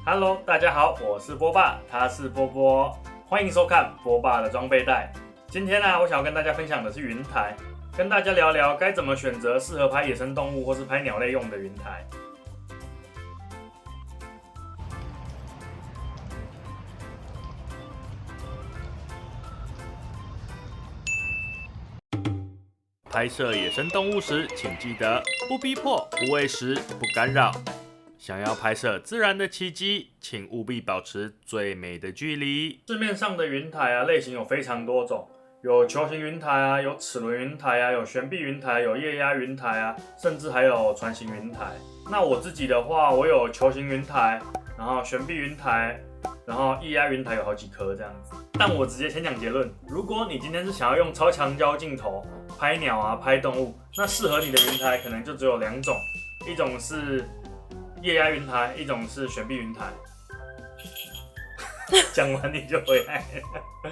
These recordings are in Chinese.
Hello， 大家好，我是波霸，他是波波，歡迎收看波霸的裝備袋。今天呢，我想要跟大家分享的是雲台，跟大家聊聊該怎麼選擇適合拍野生動物或是拍鳥類用的雲台。拍攝野生動物時，請記得不逼迫、不餵食、不干擾。想要拍攝自然的奇蹟，請務必保持最美的距離。市面上的雲台啊，類型有非常多種，有球形雲台啊，有齒輪雲台啊，有懸臂雲台，有液壓雲台啊，甚至還有船型雲台。那我自己的話，我有球形雲台，然後懸臂雲台，然後液壓雲台有好幾顆這樣子。但我直接先講結論，如果你今天是想要用超長焦鏡頭拍鳥啊、拍動物，那適合你的雲台可能就只有兩種，一種是液壓雲台，一種是懸臂雲台。講完你就回來了。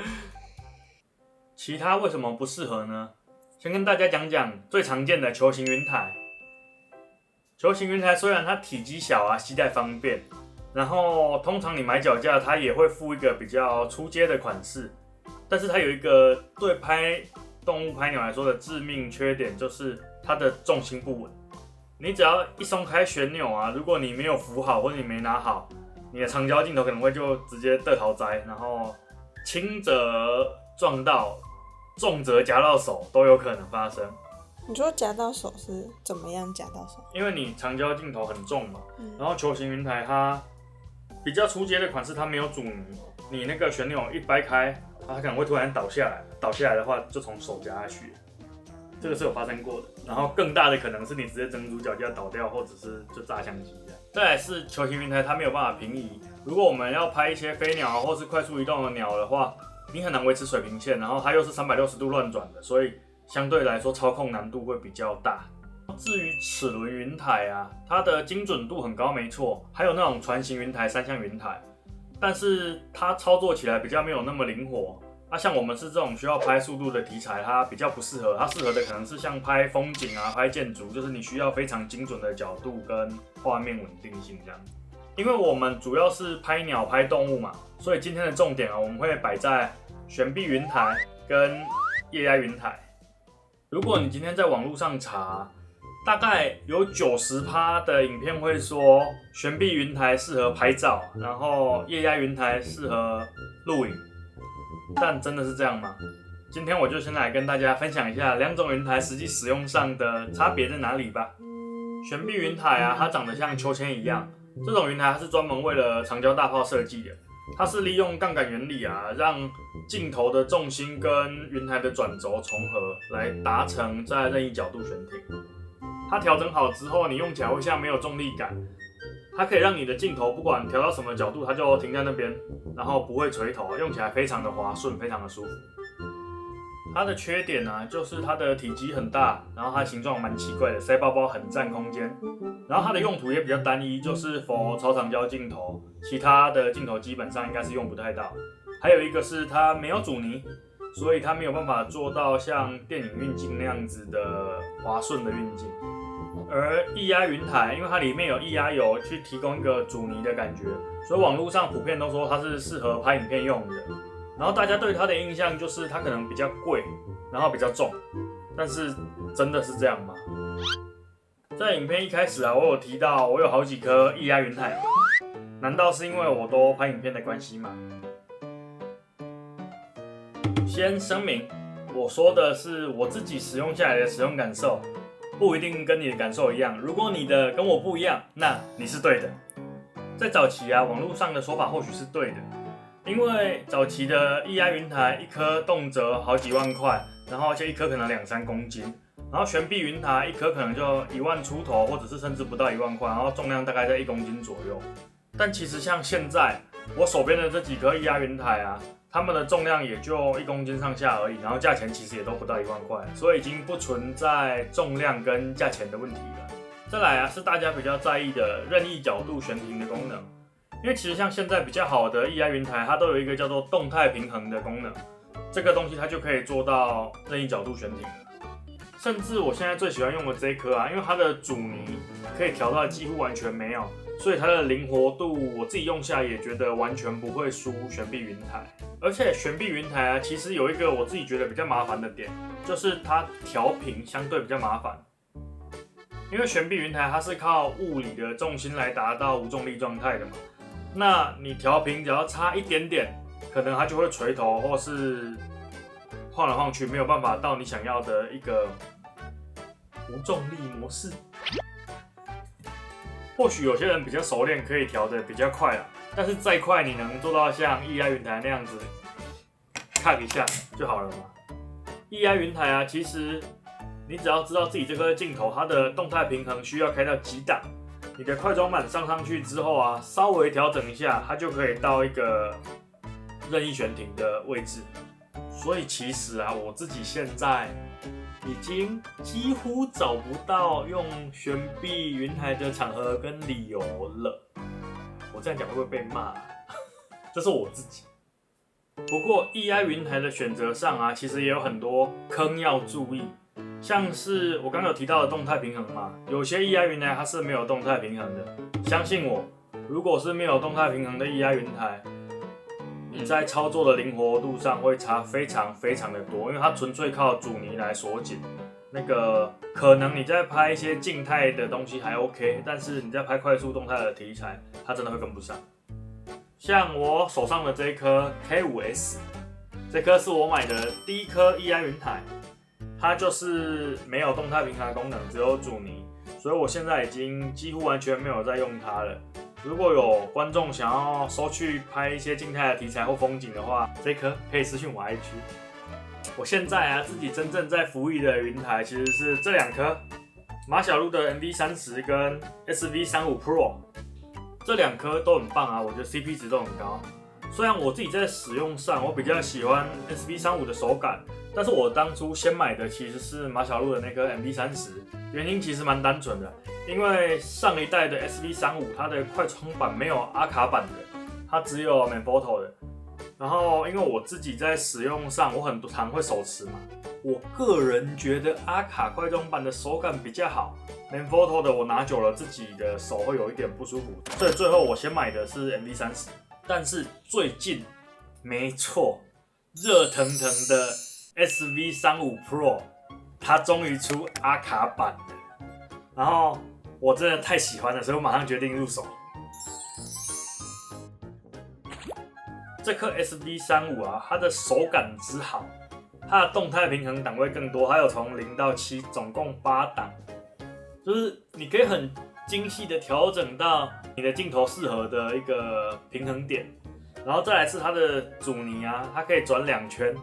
其他為什麼不適合呢？先跟大家講講最常見的球形雲台。球形雲台雖然它體積小啊，攜帶方便，然後通常你買腳架它也會附一個比較初階的款式，但是它有一個對拍動物拍鳥來說的致命缺點，就是它的重心不穩。你只要一鬆開旋鈕啊，如果你沒有扶好或者你沒拿好，你的長焦鏡頭可能會就直接得頭栽，然後輕則撞到，重則夾到手都有可能發生。你說夾到手是怎麼樣夾到手？因為你長焦鏡頭很重嘛，然後球形雲台它比較初階的款式它沒有阻尼，你那個旋鈕一掰開，它可能會突然倒下來，倒下來的話就從手夾下去。這個是有發生過的，然後更大的可能是你直接整組腳架倒掉，或者是就炸相機這樣。再來是球形雲台，它沒有辦法平移。如果我們要拍一些飛鳥或是快速移動的鳥的話，你很難維持水平線，然後它又是360度亂轉的，所以相對來說操控難度會比較大。至於齒輪雲台啊，它的精準度很高沒錯，還有那種船型雲台、三項雲台，但是它操作起來比較沒有那麼靈活。像我們是這種需要拍速度的題材，它比較不適合。它適合的可能是像拍風景啊、拍建築，就是你需要非常精準的角度跟畫面穩定性這樣。因為我們主要是拍鳥、拍動物嘛，所以今天的重點啊，我們會擺在懸臂雲台跟液壓雲台。如果你今天在網絡上查，大概有90%的影片會說懸臂雲台適合拍照，然後液壓雲台適合錄影。但真的是這樣嗎？今天我就先來跟大家分享一下兩種雲台實際使用上的差別在哪裡吧。懸臂雲台啊，它長得像秋千一樣，這種雲台它是專門為了長焦大炮設計的。它是利用槓桿原理啊，讓鏡頭的重心跟雲台的轉軸重合，來達成在任意角度懸停。它調整好之後，你用起來會像沒有重力感。它可以讓你的鏡頭不管調到什麼角度，它就停在那邊，然後不會垂頭，用起來非常的滑順，非常的舒服。它的缺點呢，就是它的體積很大，然后它的形狀蠻奇怪的，塞包包很佔空間。然後它的用途也比較單一，就是否超長焦鏡頭，其他的鏡頭基本上應該是用不太到。還有一個是它沒有阻尼，所以它沒有辦法做到像電影運鏡那樣子的滑順的運鏡。而液壓雲台，因為它裡面有液壓油去提供一個阻尼的感覺，所以網絡上普遍都說它是適合拍影片用的。然後大家對它的印象就是它可能比較貴，然後比較重，但是真的是這樣嗎？在影片一開始啊，我有提到我有好幾顆液壓雲台，難道是因為我都拍影片的關係嗎？先聲明，我說的是我自己使用下來的使用感受。不一定跟你的感受一樣，如果你的跟我不一樣，那你是對的。在早期啊，網絡上的說法或許是對的，因為早期的液壓雲台一顆動輒好幾萬塊，然後而且一顆可能2-3公斤，然後懸臂雲台一顆可能就1萬出頭，或者是甚至不到1萬塊，然後重量大概在1公斤左右。但其實像現在我手邊的這幾顆液壓雲台啊，它們的重量也就1公斤上下而已，然後價錢其實也都不到1萬塊，所以已經不存在重量跟價錢的問題了。再來啊，是大家比較在意的任意角度懸停的功能，因為其實像現在比較好的液壓雲台，它都有一個叫做動態平衡的功能，這個東西它就可以做到任意角度懸停了。甚至我現在最喜歡用的這一顆啊，因為它的阻尼可以調到幾乎完全沒有，所以它的靈活度我自己用下也覺得完全不會輸懸臂雲台。而且懸臂雲台啊，其實有一個我自己覺得比較麻煩的點，就是它調頻相對比較麻煩。因為懸臂雲台它是靠物理的重心來達到無重力狀態的嘛，那你調頻只要差一點點，可能它就會垂頭或是晃來晃去，沒有辦法到你想要的一個無重力模式。或許有些人比較熟練，可以調得比較快啦，但是再快你能做到像液壓雲台那樣子，看一下就好了嘛。液壓雲台啊，其實你只要知道自己這顆鏡頭它的動態平衡需要開到幾檔，你的快裝板上去之後啊，稍微調整一下，它就可以到一個任意懸停的位置。所以其實啊，我自己現在已經幾乎找不到用懸臂雲台的場合跟理由了。我這樣講會不會被罵？這是我自己。不過液壓雲台的選擇上啊，其實也有很多坑要注意。像是我剛剛有提到的動態平衡嘛，有些液壓雲台它是沒有動態平衡的。相信我，如果是沒有動態平衡的液壓雲台，你在操作的靈活度上會差非常非常的多，因為它純粹靠阻尼來鎖緊。那個可能你在拍一些靜態的東西還 OK， 但是你在拍快速動態的題材，它真的會跟不上。像我手上的這一顆 K5S， 這顆是我買的第一顆液壓雲台。它就是沒有動態平衡的功能，只有阻尼，所以我現在已經幾乎完全沒有在用它了。如果有觀眾想要收去拍一些靜態的題材或風景的話，這顆可以私訊我 IG。我現在啊，自己真正在服役的雲台其實是這兩顆，馬小路的 MV30跟 SV35 Pro， 這兩顆都很棒啊，我覺得 CP 值都很高。雖然我自己在使用上，我比較喜歡 SV35 的手感，但是我當初先買的其實是馬小路的那個 MV30， 原因其實蠻單純的，因為上一代的 SV35 它的快充版沒有阿卡版的，它只有 Manfrotto 的。然後因為我自己在使用上，我很常會手持嘛，我個人覺得阿卡快充版的手感比較好 ，Manfrotto 的我拿久了自己的手會有一點不舒服，所以最後我先買的是 MV30。但是最近，沒錯，熱騰騰的 SV35 Pro， 它終於出阿卡版了。然後我真的太喜歡了，所以我馬上決定入手。這顆 SV35 啊，它的手感之好，它的動態平衡檔位更多，還有從0到7總共8檔，就是你可以很精細的調整到你的鏡頭適合的一個平衡點，然後再來是它的阻尼啊，它可以轉2圈，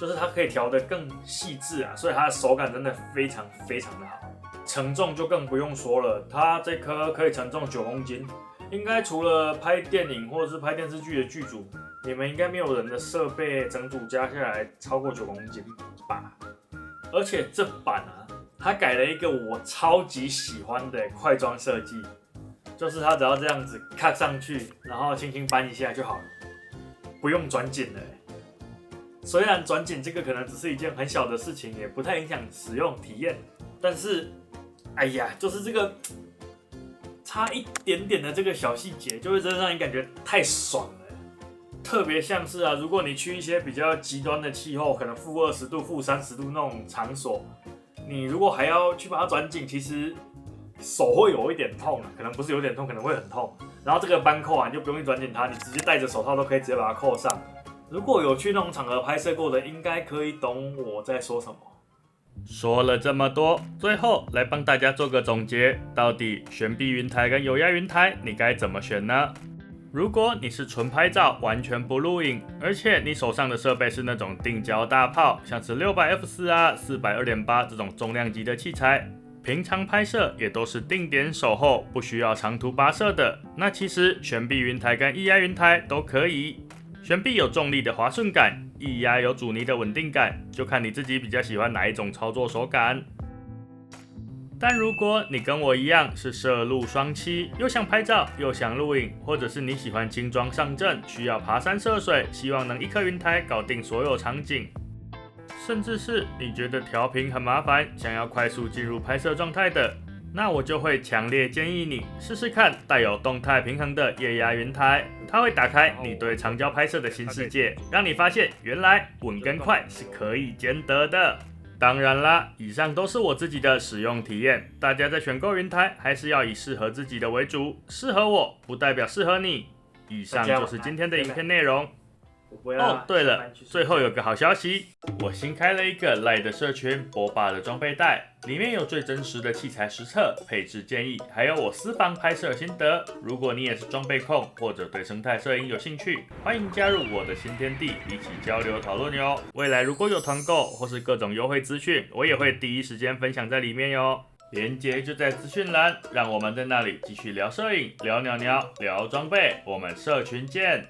就是它可以調得更細緻啊，所以它的手感真的非常非常的好。承重就更不用說了，它這顆可以承重9公斤，應該除了拍電影或者是拍電視劇的劇組，你們應該沒有人的設備整組加下來超過9公斤吧？而且這版啊，它改了一個我超級喜歡的快裝設計，就是它只要這樣子卡上去，然後輕輕扳一下就好了，不用轉緊了。雖然轉緊這個可能只是一件很小的事情，也不太影響使用體驗，但是，哎呀，就是這個差一點點的這個小細節，就會真的讓你感覺太爽了。特別像是啊，如果你去一些比較極端的氣候，可能-20度、-30度那種場所，你如果還要去把它轉緊，其實手會有一點痛，可能不是有點痛，可能會很痛。然後這個扳扣啊，你就不用去轉緊它，你直接戴着手套都可以直接把它扣上。如果有去那種場合拍攝過的，應該可以懂我在說什麼。說了這麼多，最後來幫大家做個總結，到底懸臂雲台跟有壓雲台你該怎麼選呢？如果你是純拍照，完全不錄影，而且你手上的設備是那種定焦大炮，像是600F4啊、400-2.8這種重量級的器材，平常拍攝也都是定點守候，不需要長途跋涉的，那其實懸臂雲台跟液壓雲台都可以。懸臂有重力的滑順感，液壓有阻尼的穩定感，就看你自己比較喜歡哪一種操作手感。但如果你跟我一樣是攝錄雙棲，又想拍照又想錄影，或者是你喜歡輕裝上陣，需要爬山涉水，希望能一顆雲台搞定所有場景，甚至是你覺得調頻很麻煩，想要快速進入拍攝狀態的，那我就會強烈建議你試試看帶有動態平衡的液壓雲台，它會打開你對長焦拍攝的新世界，讓你發現原來穩跟快是可以兼得的。當然啦，以上都是我自己的使用體驗，大家在選購雲台還是要以適合自己的為主，適合我不代表適合你。以上就是今天的影片內容。哦，對了，最後有個好消息，我新開了一個 LINE 的社群，波霸的裝備袋，裡面有最真實的器材實測、配置建議，還有我私房拍攝心得。如果你也是裝備控，或者對生態攝影有興趣，歡迎加入我的新天地，一起交流討論喲。未來如果有團購或是各種優惠資訊，我也會第一時間分享在裡面喲。連結就在資訊欄，讓我們在那裡繼續聊攝影、聊鳥鳥、聊裝備，我們社群見。